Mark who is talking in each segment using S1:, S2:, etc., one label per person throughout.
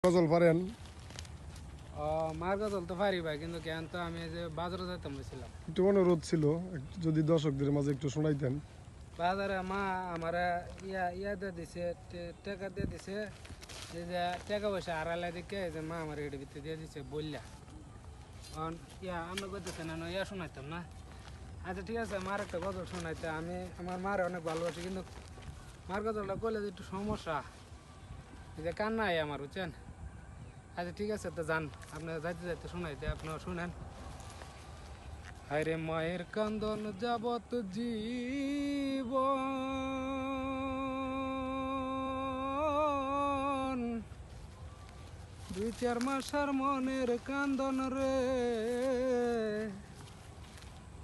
S1: গজল পারেন?
S2: মার গজল তো পারি ভাই, কিন্তু জ্ঞান তো আমি যে বাজারে যাইতাম বলছিলাম।
S1: একটু অনুরোধ ছিল, যদি দর্শকদের মাঝে একটু শোনাইতেন।
S2: বাজারে মা আমার ইয়া দিয়ে দিছে, টাকা দিয়ে দিছে। এই যে টাকা পয়সা হারালে দিকে এই যে মা আমার এর ভিতরে দিয়ে দিছে বললা। আমরা করতেছে না ইয়া শোনাইতাম না। আচ্ছা ঠিক আছে, মার একটা গজল শোনাইতে। আমি আমার মার অনেক ভালোবাসি, কিন্তু মার গজলটা করলে একটু সমস্যা, এই যে কান্নাই আমার, বুঝছেন? আচ্ছা ঠিক আছে, তো যান, আপনি যাইতে যাইতে শোনাইতে, আপনিও শুনেন। হায়রে মায়ের কান্দন যাবত জীবন, 2-4 মাসের মনের কান্দন রে,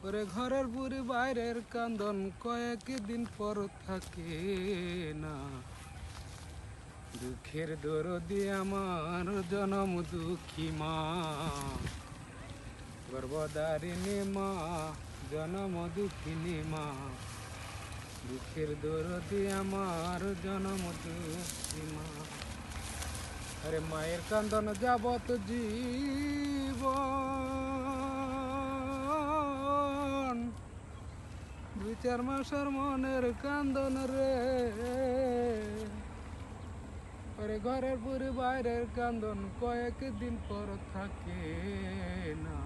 S2: ওরে ঘরের বুড়ি বাইরের কান্দন কয়েকদিন পর থাকে না। দুঃখের দরদি আমার জনম দুঃখী মা, গর্ভধারিণী মা, জনম দুঃখিনী মা, দুঃখের দরদি আমার জনম দুঃখী মা। আরে মায়ের কান্দন যাবত জীবন, 2-4 মাসের মনের কান্দন রে, ওরে ঘরের পুরি বাইরের কান্দন কয়েকদিন পর থাকে না।